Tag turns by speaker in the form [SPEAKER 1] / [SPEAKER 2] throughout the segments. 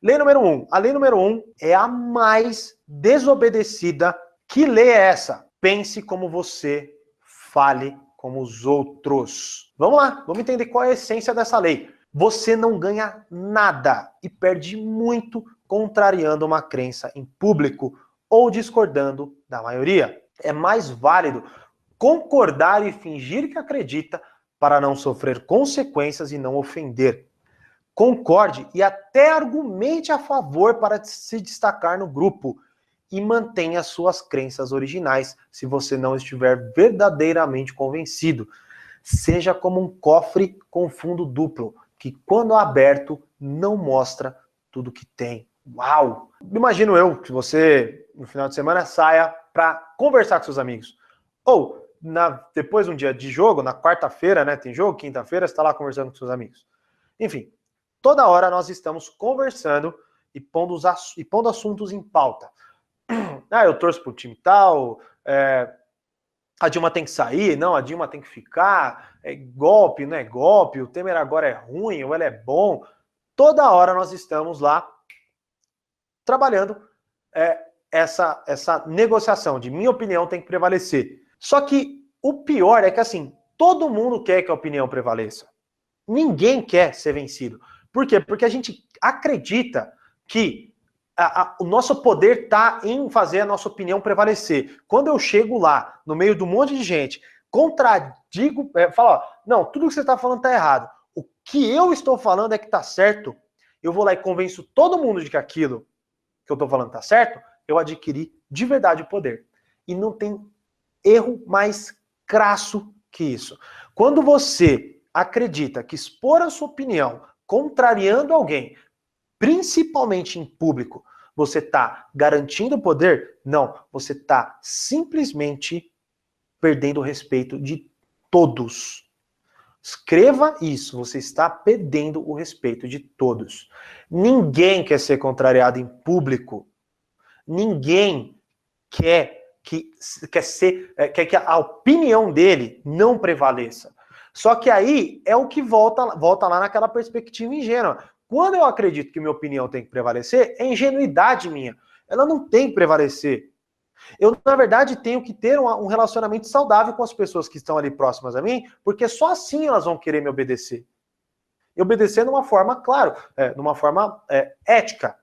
[SPEAKER 1] Lei número 1. A lei número 1 é a mais desobedecida. Que lei é essa? Pense como você, fale como os outros. Vamos lá, vamos entender qual é a essência dessa lei. Você não ganha nada e perde muito contrariando uma crença em público ou discordando da maioria. É mais válido concordar e fingir que acredita para não sofrer consequências e não ofender. Concorde e até argumente a favor para se destacar no grupo e mantenha suas crenças originais se você não estiver verdadeiramente convencido. Seja como um cofre com fundo duplo, que quando aberto não mostra tudo que tem. Uau! Imagino eu que você, no final de semana, saia para conversar com seus amigos. Ou, depois de um dia de jogo, na quarta-feira, né, tem jogo, quinta-feira, você está lá conversando com seus amigos. Enfim, toda hora nós estamos conversando e pondo assuntos em pauta. Ah, eu torço pro time tal, a Dilma tem que sair, não, a Dilma tem que ficar, é golpe, não é golpe, o Temer agora é ruim, ou ele é bom. Toda hora nós estamos lá trabalhando essa negociação de minha opinião tem que prevalecer. Só que o pior é que assim, todo mundo quer que a opinião prevaleça. Ninguém quer ser vencido. Por quê? Porque a gente acredita que o nosso poder está em fazer a nossa opinião prevalecer. Quando eu chego lá, no meio de um monte de gente, contradigo, falo, ó, não, tudo que você está falando está errado. O que eu estou falando é que está certo. Eu vou lá e convenço todo mundo de que aquilo que eu estou falando está certo. Eu adquiri de verdade o poder. E não tem erro mais crasso que isso. Quando você acredita que expor a sua opinião contrariando alguém, principalmente em público, você está garantindo poder? Não, você está simplesmente perdendo o respeito de todos. Escreva isso, você está perdendo o respeito de todos. Ninguém quer ser contrariado em público. Ninguém quer que a opinião dele não prevaleça. Só que aí é o que volta lá naquela perspectiva ingênua. Quando eu acredito que minha opinião tem que prevalecer, é ingenuidade minha. Ela não tem que prevalecer. Eu, na verdade, tenho que ter um relacionamento saudável com as pessoas que estão ali próximas a mim, porque só assim elas vão querer me obedecer. E obedecer numa forma, claro, numa forma ética,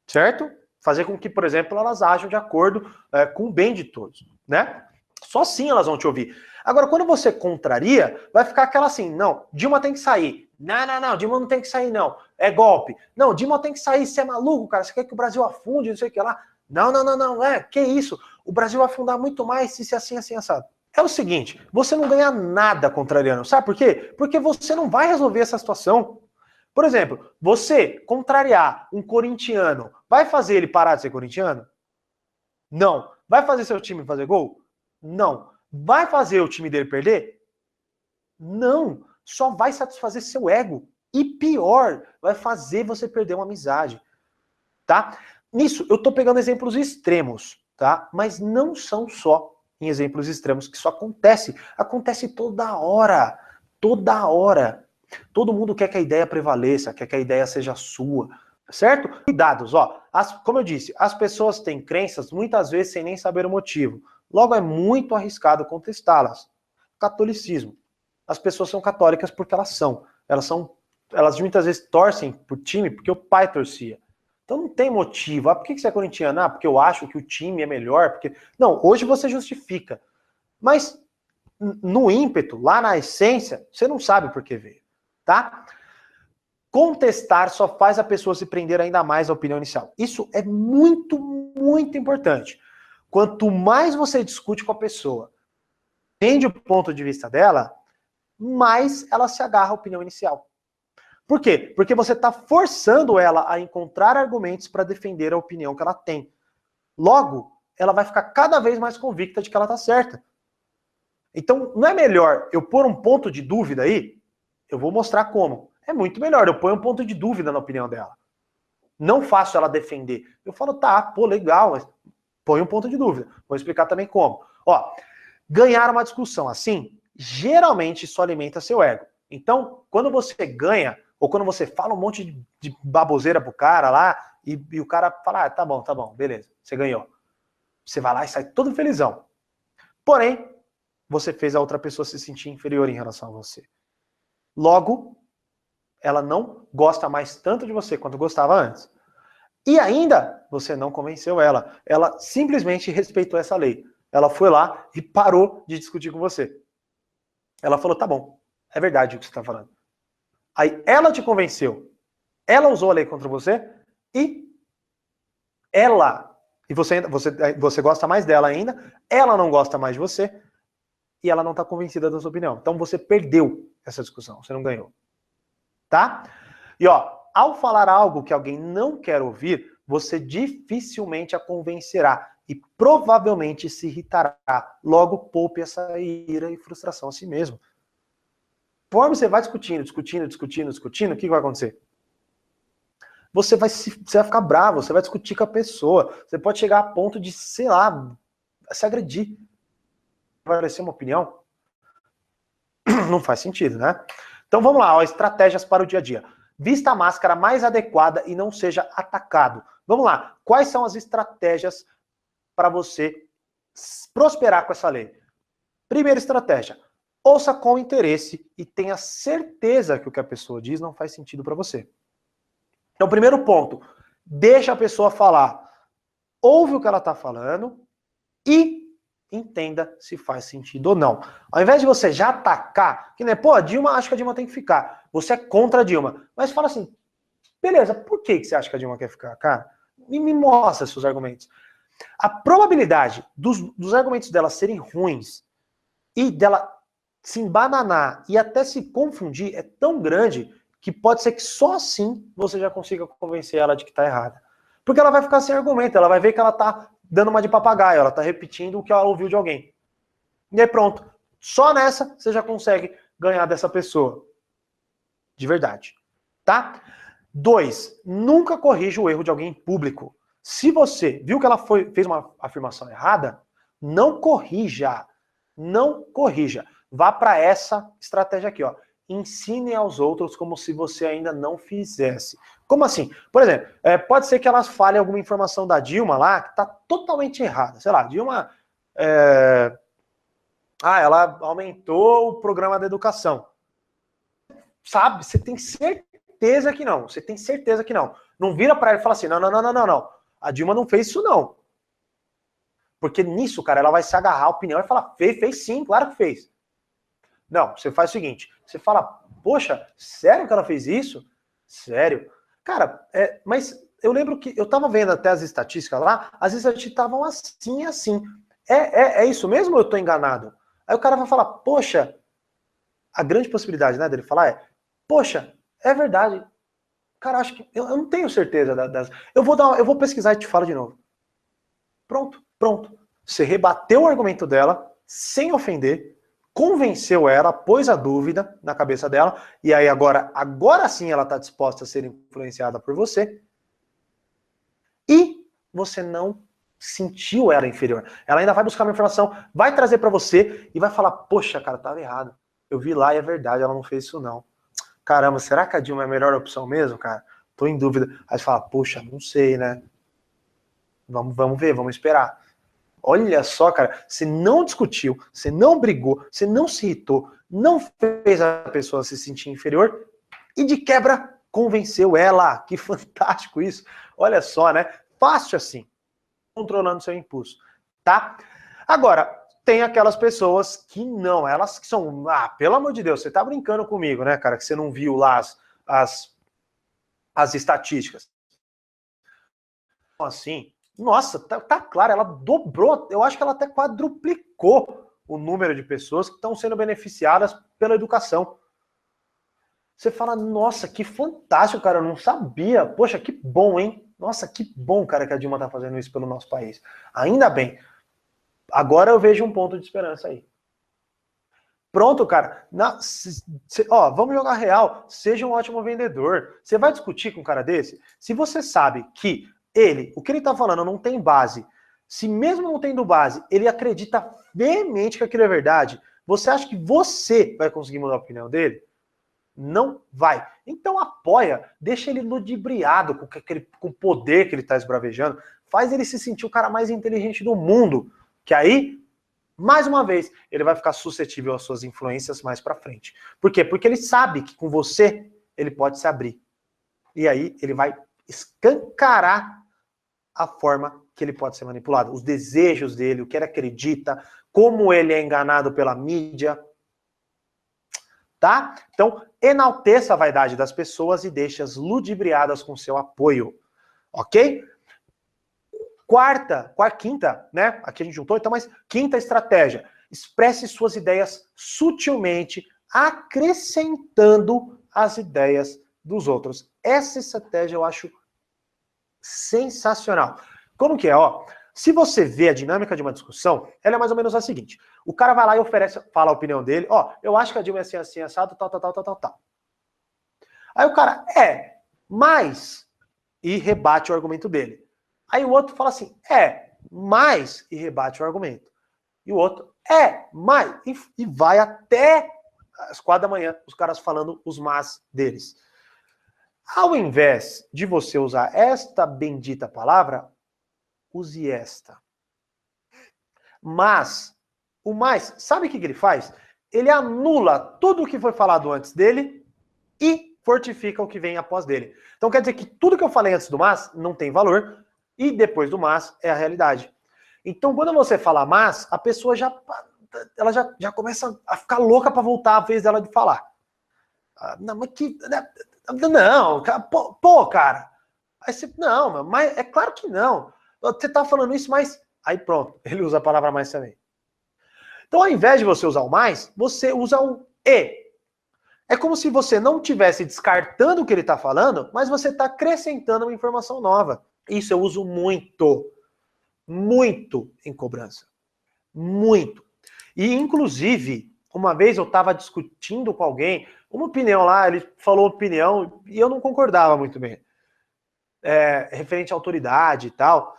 [SPEAKER 1] certo? Fazer com que, por exemplo, elas ajam de acordo com o bem de todos, né? Só assim elas vão te ouvir. Agora, quando você contraria, vai ficar aquela assim, não, Dilma tem que sair. Não, Dilma não tem que sair, não. É golpe. Não, Dilma tem que sair, você é maluco, cara, você quer que o Brasil afunde, não sei o que lá. Não, que isso? O Brasil vai afundar muito mais se assim, assado. É o seguinte, você não ganha nada contrariando, sabe por quê? Porque você não vai resolver essa situação. Por exemplo, você contrariar um corintiano, vai fazer ele parar de ser corintiano? Não. Vai fazer seu time fazer gol? Não. Vai fazer o time dele perder? Não. Só vai satisfazer seu ego. E pior, vai fazer você perder uma amizade. Tá? Nisso, eu tô pegando exemplos extremos, tá? Mas não são só em exemplos extremos que isso acontece. Acontece toda hora. Toda hora. Todo mundo quer que a ideia prevaleça, quer que a ideia seja sua, certo? Cuidados, ó. Como eu disse, as pessoas têm crenças muitas vezes sem nem saber o motivo. Logo, é muito arriscado contestá-las. Catolicismo. As pessoas são católicas porque elas são. Elas muitas vezes torcem por time porque o pai torcia. Então não tem motivo. Por que você é corintiano? Porque eu acho que o time é melhor. Porque... Não, hoje você justifica. Mas no ímpeto, lá na essência, você não sabe por que veio. Tá? Contestar só faz a pessoa se prender ainda mais à opinião inicial. Isso é muito, muito importante. Quanto mais você discute com a pessoa, entende o ponto de vista dela, mais ela se agarra à opinião inicial. Por quê? Porque você está forçando ela a encontrar argumentos para defender a opinião que ela tem. Logo, ela vai ficar cada vez mais convicta de que ela está certa. Então, não é melhor eu pôr um ponto de dúvida aí? Eu vou mostrar como. É muito melhor, eu ponho um ponto de dúvida na opinião dela. Não faço ela defender. Eu falo, tá, pô, legal, mas põe um ponto de dúvida. Vou explicar também como. Ó, ganhar uma discussão assim, geralmente isso alimenta seu ego. Então, quando você ganha, Ou quando você fala um monte de baboseira pro cara lá, e o cara fala, ah, tá bom, beleza, você ganhou. Você vai lá e sai todo felizão. Porém, você fez a outra pessoa se sentir inferior em relação a você. Logo, ela não gosta mais tanto de você quanto gostava antes. E ainda, você não convenceu ela. Ela simplesmente respeitou essa lei. Ela foi lá e parou de discutir com você. Ela falou, tá bom, é verdade o que você está falando. Aí ela te convenceu. Ela usou a lei contra você e você gosta mais dela ainda, ela não gosta mais de você e ela não está convencida da sua opinião. Então você perdeu essa discussão, você não ganhou. Tá? E ó, ao falar algo que alguém não quer ouvir, você dificilmente a convencerá e provavelmente se irritará. Logo, poupe essa ira e frustração a si mesmo. Conforme você vai discutindo, o que vai acontecer? Você vai ficar bravo, você vai discutir com a pessoa, você pode chegar a ponto de, sei lá, se agredir. Vai parecer uma opinião? Não faz sentido, né? Então vamos lá, ó, estratégias para o dia a dia. Vista a máscara mais adequada e não seja atacado. Vamos lá, quais são as estratégias para você prosperar com essa lei? Primeira estratégia, ouça com interesse e tenha certeza que o que a pessoa diz não faz sentido para você. Então, primeiro ponto, deixa a pessoa falar. Ouve o que ela está falando e entenda se faz sentido ou não. Ao invés de você já atacar, que né, pô, a Dilma, acho que a Dilma tem que ficar. Você é contra a Dilma. Mas fala assim, beleza, por que você acha que a Dilma quer ficar, cara? Me mostra seus argumentos. A probabilidade dos argumentos dela serem ruins e dela se embananar e até se confundir é tão grande que pode ser que só assim você já consiga convencer ela de que está errada. Porque ela vai ficar sem argumento, ela vai ver que ela está dando uma de papagaio, ela está repetindo o que ela ouviu de alguém. E aí pronto, só nessa você já consegue ganhar dessa pessoa. De verdade. Tá? 2, nunca corrija o erro de alguém em público. Se você viu que ela fez uma afirmação errada, não corrija. Não corrija. Vá para essa estratégia aqui, ó. Ensine aos outros como se você ainda não fizesse. Como assim? Por exemplo, pode ser que elas falem alguma informação da Dilma lá que está totalmente errada. Sei lá, Dilma... ela aumentou o programa da educação. Sabe? Você tem certeza que não. Você tem certeza que não. Não vira para ela e fala assim, não. A Dilma não fez isso, não. Porque nisso, cara, ela vai se agarrar à opinião e falar, fez sim, claro que fez. Não, você faz o seguinte, você fala, poxa, sério que ela fez isso? Sério. Cara, mas eu lembro que eu tava vendo até as estatísticas lá, as estatísticas estavam assim. É isso mesmo ou eu tô enganado? Aí o cara vai falar, poxa, a grande possibilidade, né, dele falar poxa, é verdade. Cara, acho que eu não tenho certeza das. Eu vou pesquisar e te falo de novo. Pronto. Você rebateu o argumento dela sem ofender, convenceu ela, pôs a dúvida na cabeça dela, e aí agora sim ela está disposta a ser influenciada por você, e você não sentiu ela inferior. Ela ainda vai buscar uma informação, vai trazer para você e vai falar, poxa, cara, tava errado. Eu vi lá e é verdade, ela não fez isso não. Caramba, será que a Dilma é a melhor opção mesmo, cara? Tô em dúvida. Aí você fala, poxa, não sei, né? Vamos ver, vamos esperar. Olha só, cara, você não discutiu, você não brigou, você não se irritou, não fez a pessoa se sentir inferior e de quebra convenceu ela. Que fantástico isso. Olha só, né? Fácil assim, controlando seu impulso, tá? Agora, tem aquelas pessoas que não, elas que são, pelo amor de Deus, você tá brincando comigo, né, cara, que você não viu lá as estatísticas. Assim, nossa, tá claro, ela dobrou, eu acho que ela até quadruplicou o número de pessoas que estão sendo beneficiadas pela educação. Você fala, nossa, que fantástico, cara, eu não sabia. Poxa, que bom, hein? Nossa, que bom, cara, que a Dilma tá fazendo isso pelo nosso país. Ainda bem. Agora eu vejo um ponto de esperança aí. Pronto, cara. Vamos jogar real. Seja um ótimo vendedor. Você vai discutir com um cara desse? Se você sabe que o que ele tá falando não tem base, se mesmo não tendo base, ele acredita veemente que aquilo é verdade, você acha que você vai conseguir mudar a opinião dele? Não vai. Então apoia, deixa ele ludibriado com o poder que ele está esbravejando, faz ele se sentir o cara mais inteligente do mundo, que aí, mais uma vez, ele vai ficar suscetível às suas influências mais pra frente. Por quê? Porque ele sabe que com você ele pode se abrir. E aí ele vai escancarar a forma que ele pode ser manipulado, os desejos dele, o que ele acredita, como ele é enganado pela mídia. Tá? Então, enalteça a vaidade das pessoas e deixe-as ludibriadas com seu apoio. Ok? Quinta, né? Aqui a gente juntou, então, mas quinta estratégia. Expresse suas ideias sutilmente, acrescentando as ideias dos outros. Essa estratégia eu acho sensacional. Como que é? Ó, se você vê a dinâmica de uma discussão, ela é mais ou menos a seguinte. O cara vai lá e oferece, fala a opinião dele. Ó, eu acho que a Dilma é assim, assim, assado, tal. Aí o cara, mas... E rebate o argumento dele. Aí o outro fala assim, mas... E rebate o argumento. E o outro, mas... E vai até as 4 da manhã, os caras falando os mas deles. Ao invés de você usar esta bendita palavra, use esta. Mas, o mais, sabe o que ele faz? Ele anula tudo o que foi falado antes dele e fortifica o que vem após dele. Então quer dizer que tudo que eu falei antes do mas não tem valor e depois do mas é a realidade. Então quando você fala mas, a pessoa já começa a ficar louca para voltar a vez dela de falar. Não, mas que... Não, pô, cara. Aí você, não, mas é claro que não. Você tá falando isso, mas... Aí pronto, ele usa a palavra mais também. Então, ao invés de você usar o mais, você usa o e. É como se você não estivesse descartando o que ele está falando, mas você está acrescentando uma informação nova. Isso eu uso muito. Muito em cobrança. Muito. E, inclusive, uma vez eu estava discutindo com alguém, uma opinião lá, ele falou opinião, e eu não concordava muito bem. Referente à autoridade e tal.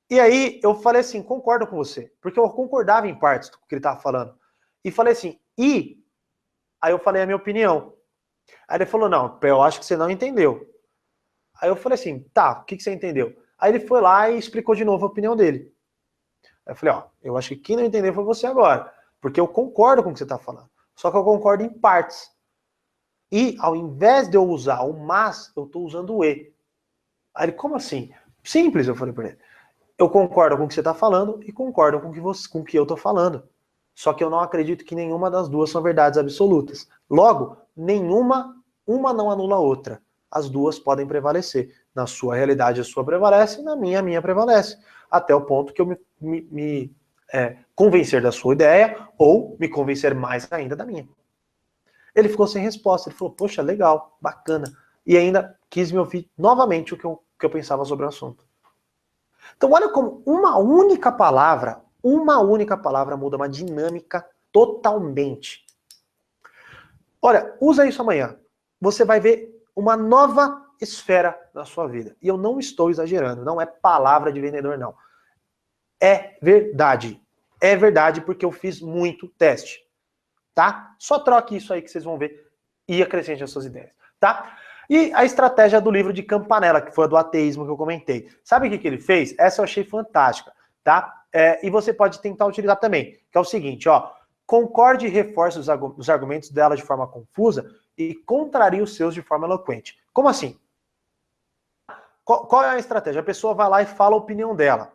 [SPEAKER 1] E aí eu falei assim, concordo com você, porque eu concordava em partes do que ele estava falando. E falei assim, aí eu falei a minha opinião. Aí ele falou, não, eu acho que você não entendeu. Aí eu falei assim, tá, o que você entendeu? Aí ele foi lá e explicou de novo a opinião dele. Aí eu falei, ó, eu acho que quem não entendeu foi você agora, porque eu concordo com o que você está falando, só que eu concordo em partes. E ao invés de eu usar o mas, eu estou usando o e. Aí ele, como assim? Simples, eu falei para ele. Eu concordo com o que você está falando e concordo com o que eu estou falando. Só que eu não acredito que nenhuma das duas são verdades absolutas. Logo, uma não anula a outra. As duas podem prevalecer. Na sua realidade, a sua prevalece, na minha, a minha prevalece. Até o ponto que eu me convencer da sua ideia ou me convencer mais ainda da minha. Ele ficou sem resposta. Ele falou, poxa, legal, bacana. E ainda quis me ouvir novamente o que eu pensava sobre o assunto. Então olha como uma única palavra muda uma dinâmica totalmente. Olha, usa isso amanhã. Você vai ver uma nova esfera na sua vida. E eu não estou exagerando, não é palavra de vendedor, não. É verdade. É verdade porque eu fiz muito teste. Tá? Só troque isso aí que vocês vão ver e acrescente as suas ideias. Tá? E a estratégia do livro de Campanella, que foi a do ateísmo que eu comentei. Sabe o que ele fez? Essa eu achei fantástica, tá? E você pode tentar utilizar também, que é o seguinte, ó. Concorde e reforce os argumentos dela de forma confusa e contrarie os seus de forma eloquente. Como assim? Qual é a estratégia? A pessoa vai lá e fala a opinião dela.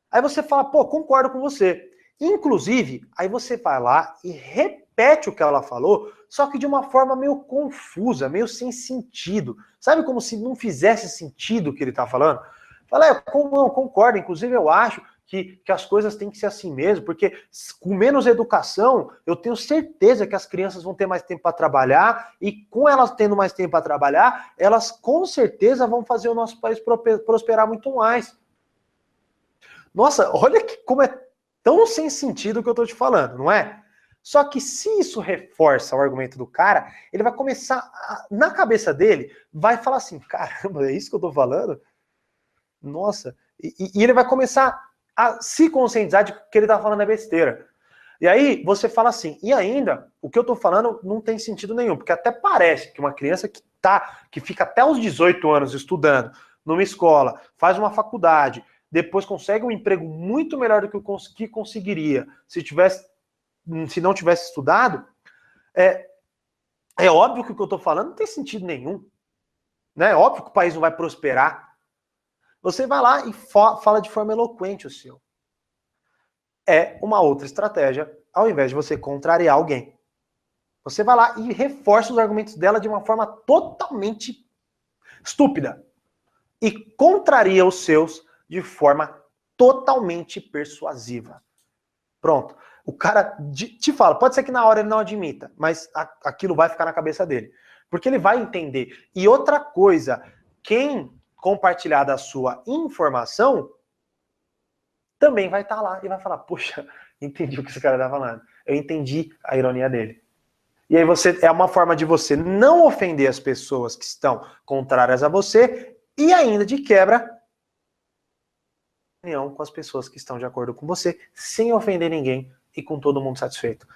[SPEAKER 1] Aí você fala, pô, concordo com você. Inclusive, aí você vai lá e repete o que ela falou, só que de uma forma meio confusa, meio sem sentido. Sabe como se não fizesse sentido o que ele está falando? Fala, não, concordo, inclusive eu acho que as coisas têm que ser assim mesmo, porque com menos educação, eu tenho certeza que as crianças vão ter mais tempo para trabalhar, e com elas tendo mais tempo para trabalhar, elas com certeza vão fazer o nosso país prosperar muito mais. Nossa, olha como é tão sem sentido o que eu tô te falando, não é? Só que se isso reforça o argumento do cara, ele vai começar, na cabeça dele, vai falar assim, caramba, é isso que eu tô falando? Nossa, e ele vai começar a se conscientizar de que ele tá falando é besteira. E aí você fala assim, e ainda, o que eu tô falando não tem sentido nenhum, porque até parece que uma criança que fica até os 18 anos estudando numa escola, faz uma faculdade, depois consegue um emprego muito melhor do que conseguiria se não tivesse estudado, é óbvio que o que eu tô falando não tem sentido nenhum. Né? É óbvio que o país não vai prosperar. Você vai lá e fala de forma eloquente o seu. É uma outra estratégia, ao invés de você contrariar alguém. Você vai lá e reforça os argumentos dela de uma forma totalmente estúpida. E contraria os seus de forma totalmente persuasiva. Pronto. O cara te fala, pode ser que na hora ele não admita, mas aquilo vai ficar na cabeça dele. Porque ele vai entender. E outra coisa, quem compartilhar da sua informação também vai estar lá e vai falar, poxa, entendi o que esse cara está falando. Eu entendi a ironia dele. E aí é uma forma de você não ofender as pessoas que estão contrárias a você e ainda de quebra opinião com as pessoas que estão de acordo com você, sem ofender ninguém e com todo mundo satisfeito.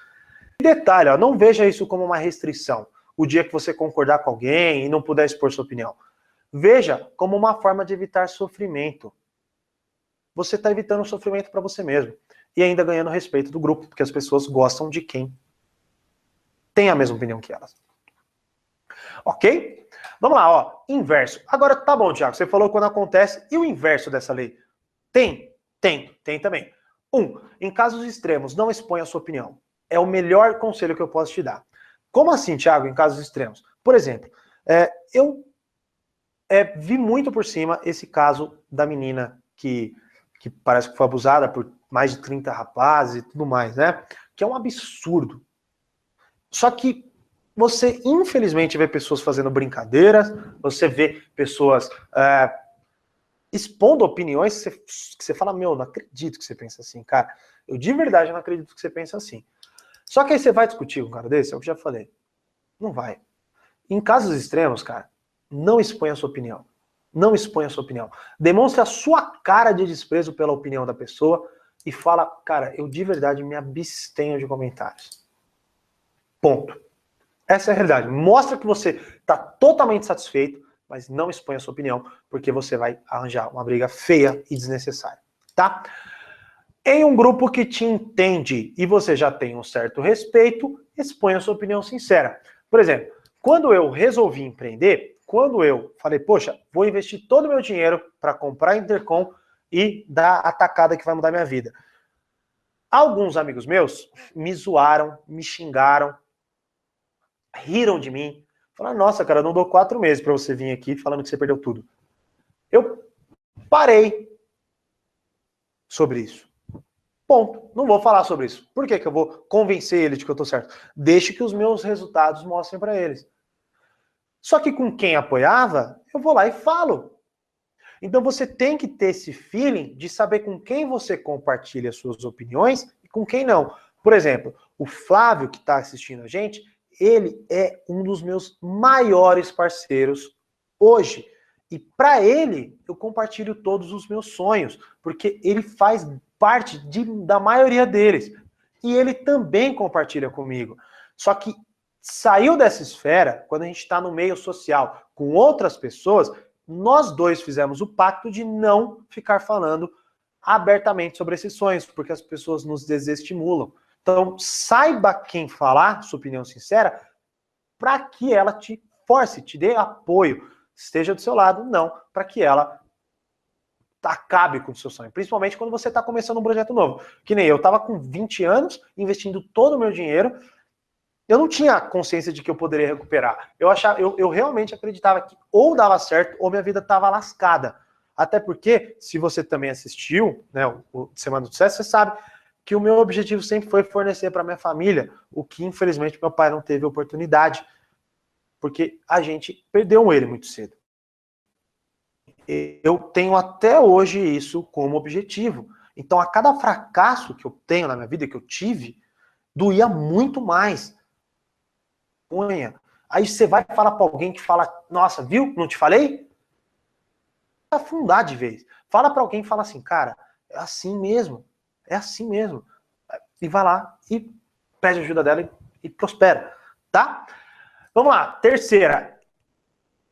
[SPEAKER 1] E detalhe, ó, não veja isso como uma restrição. O dia que você concordar com alguém e não puder expor sua opinião. Veja como uma forma de evitar sofrimento. Você está evitando o sofrimento para você mesmo. E ainda ganhando respeito do grupo, porque as pessoas gostam de quem tem a mesma opinião que elas. Ok? Vamos lá, ó. Inverso. Agora, tá bom, Thiago, você falou quando acontece. E o inverso dessa lei? Tem também. Em casos extremos, não exponha a sua opinião. É o melhor conselho que eu posso te dar. Como assim, Thiago, em casos extremos? Por exemplo, eu vi muito por cima esse caso da menina que parece que foi abusada por mais de 30 rapazes e tudo mais, né? Que é um absurdo. Só que você, infelizmente, vê pessoas fazendo brincadeiras, você vê pessoas expondo opiniões que você fala, meu, não acredito que você pensa assim, cara. Eu de verdade não acredito que você pensa assim. Só que aí você vai discutir com um cara desse, é o que eu já falei. Não vai. Em casos extremos, cara, não exponha a sua opinião. Não exponha a sua opinião. Demonstre a sua cara de desprezo pela opinião da pessoa e fala, cara, eu de verdade me abstenho de comentários. Ponto. Essa é a realidade. Mostra que você está totalmente satisfeito, mas não exponha a sua opinião, porque você vai arranjar uma briga feia e desnecessária, tá? Em um grupo que te entende e você já tem um certo respeito, exponha a sua opinião sincera. Por exemplo, quando eu resolvi empreender, quando eu falei, poxa, vou investir todo o meu dinheiro para comprar Intercom e dar a tacada que vai mudar minha vida. Alguns amigos meus me zoaram, me xingaram, riram de mim, falaram, nossa, cara, eu não dou 4 meses para você vir aqui falando que você perdeu tudo. Eu parei sobre isso. Ponto. Não vou falar sobre isso. Por que eu vou convencer ele de que eu tô certo? Deixe que os meus resultados mostrem para eles. Só que com quem apoiava, eu vou lá e falo. Então você tem que ter esse feeling de saber com quem você compartilha suas opiniões e com quem não. Por exemplo, o Flávio, que está assistindo a gente, ele é um dos meus maiores parceiros hoje. E para ele, eu compartilho todos os meus sonhos, porque ele faz parte da maioria deles. E ele também compartilha comigo. Só que saiu dessa esfera, quando a gente está no meio social com outras pessoas, nós dois fizemos o pacto de não ficar falando abertamente sobre esses sonhos, porque as pessoas nos desestimulam. Então, saiba quem falar, sua opinião sincera, para que ela te force, te dê apoio, esteja do seu lado, não para que ela acabe com o seu sonho. Principalmente quando você está começando um projeto novo. Que nem eu estava com 20 anos, investindo todo o meu dinheiro, eu não tinha consciência de que eu poderia recuperar. Eu realmente acreditava que ou dava certo ou minha vida estava lascada. Até porque, se você também assistiu, né, o Semana do Sucesso, você sabe que o meu objetivo sempre foi fornecer para minha família, o que infelizmente meu pai não teve oportunidade, porque a gente perdeu ele muito cedo. Eu tenho até hoje isso como objetivo. Então, a cada fracasso que eu tenho na minha vida, que eu tive, doía muito mais. Aí você vai falar para alguém que fala, nossa, viu? Não te falei? Afundar de vez. Fala para alguém e fala assim, cara, é assim mesmo. É assim mesmo. e vai lá e pede ajuda dela e prospera, tá? Vamos lá, terceira.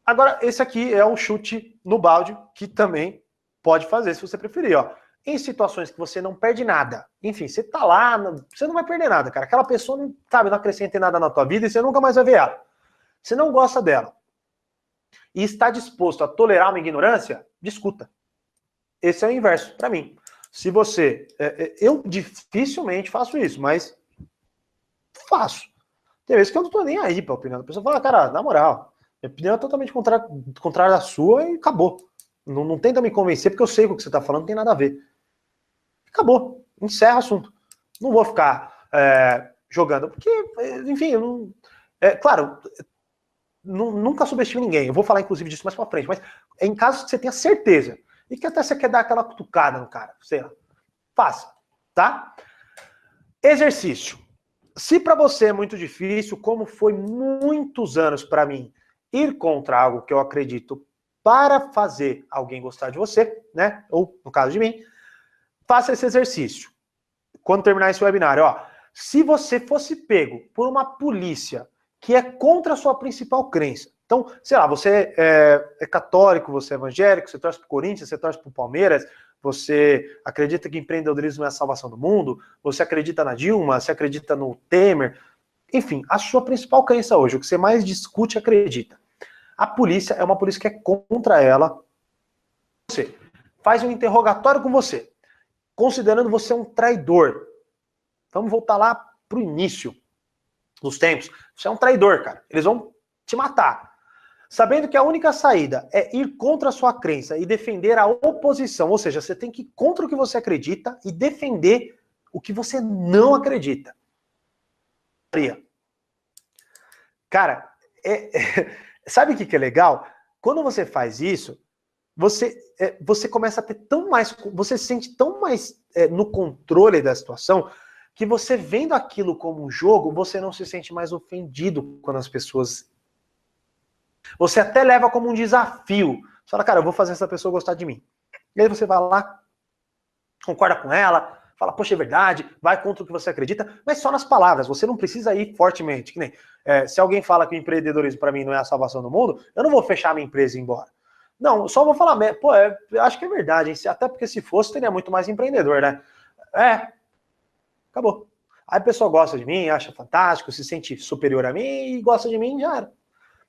[SPEAKER 1] Agora, esse aqui é um chute no balde que também pode fazer, se você preferir, ó. Em situações que você não perde nada, enfim, você tá lá, você não vai perder nada, cara. Aquela pessoa não, sabe, não acrescenta nada na tua vida e você nunca mais vai ver ela. Você não gosta dela e está disposto a tolerar uma ignorância, discuta. Esse é o inverso para mim. Se você... eu dificilmente faço isso, mas faço. Tem vezes que eu não tô nem aí pra opinião da pessoa. Fala, cara, na moral, minha opinião é totalmente contrária da sua e acabou. Não tenta me convencer, porque eu sei que o que você tá falando não tem nada a ver. Acabou. Encerra o assunto. Não vou ficar jogando, porque, enfim, eu não... claro, nunca subestime ninguém. Eu vou falar, inclusive, disso mais pra frente, mas é em casos que você tenha certeza e que até você quer dar aquela cutucada no cara, sei lá. Faça, tá? Exercício. Se para você é muito difícil, como foi muitos anos para mim, ir contra algo que eu acredito para fazer alguém gostar de você, né? Ou, no caso de mim, faça esse exercício. Quando terminar esse webinário, ó, se você fosse pego por uma polícia que é contra a sua principal crença, então, sei lá, você é católico, você é evangélico, você torce pro Corinthians, você torce pro Palmeiras, você acredita que empreendedorismo é a salvação do mundo, você acredita na Dilma, você acredita no Temer, enfim, a sua principal crença hoje, o que você mais discute e acredita. A polícia é uma polícia que é contra ela. Você faz um interrogatório com você, considerando você um traidor. Vamos voltar lá pro início dos tempos. Você é um traidor, cara. Eles vão te matar. Sabendo que a única saída é ir contra a sua crença e defender a oposição, ou seja, você tem que ir contra o que você acredita e defender o que você não acredita. Cara, sabe o que é legal? Quando você faz isso, você começa a ter tão mais, você se sente tão mais no controle da situação, que você vendo aquilo como um jogo, você não se sente mais ofendido quando as pessoas... Você até leva como um desafio. Você fala, cara, eu vou fazer essa pessoa gostar de mim. E aí você vai lá, concorda com ela, fala, poxa, é verdade, vai contra o que você acredita, mas só nas palavras, você não precisa ir fortemente. Que nem, se alguém fala que o empreendedorismo para mim não é a salvação do mundo, eu não vou fechar a minha empresa e ir embora. Não, só vou falar, pô, acho que é verdade, hein? Até porque se fosse, teria muito mais empreendedor, né? Acabou. Aí a pessoa gosta de mim, acha fantástico, se sente superior a mim e gosta de mim, já era.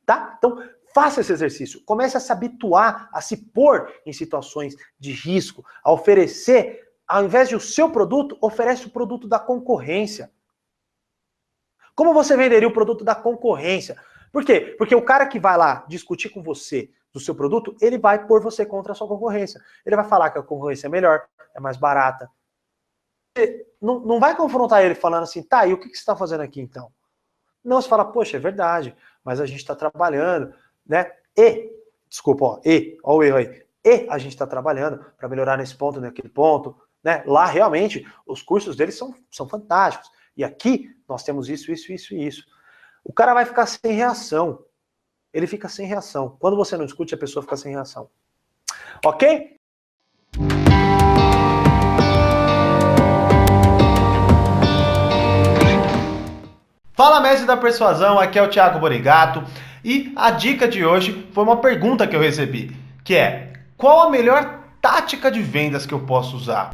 [SPEAKER 1] Tá? Então, faça esse exercício. Comece a se habituar a se pôr em situações de risco, a oferecer, ao invés de o seu produto, oferece o produto da concorrência. Como você venderia o produto da concorrência? Por quê? Porque o cara que vai lá discutir com você do seu produto, ele vai pôr você contra a sua concorrência. Ele vai falar que a concorrência é melhor, é mais barata. Você não vai confrontar ele falando assim, tá, e o que você está fazendo aqui então? Não, você fala, poxa, é verdade, mas a gente está trabalhando, né? Desculpa, ó o erro aí. E a gente está trabalhando para melhorar nesse ponto, naquele ponto, né? Lá, realmente, os cursos deles são fantásticos. E aqui, nós temos isso, isso, isso e isso. O cara vai ficar sem reação. Ele fica sem reação. Quando você não discute, a pessoa fica sem reação. Ok? Fala, mestre da persuasão, aqui é o Thiago Borigato e a dica de hoje foi uma pergunta que eu recebi, que é: qual a melhor tática de vendas que eu posso usar?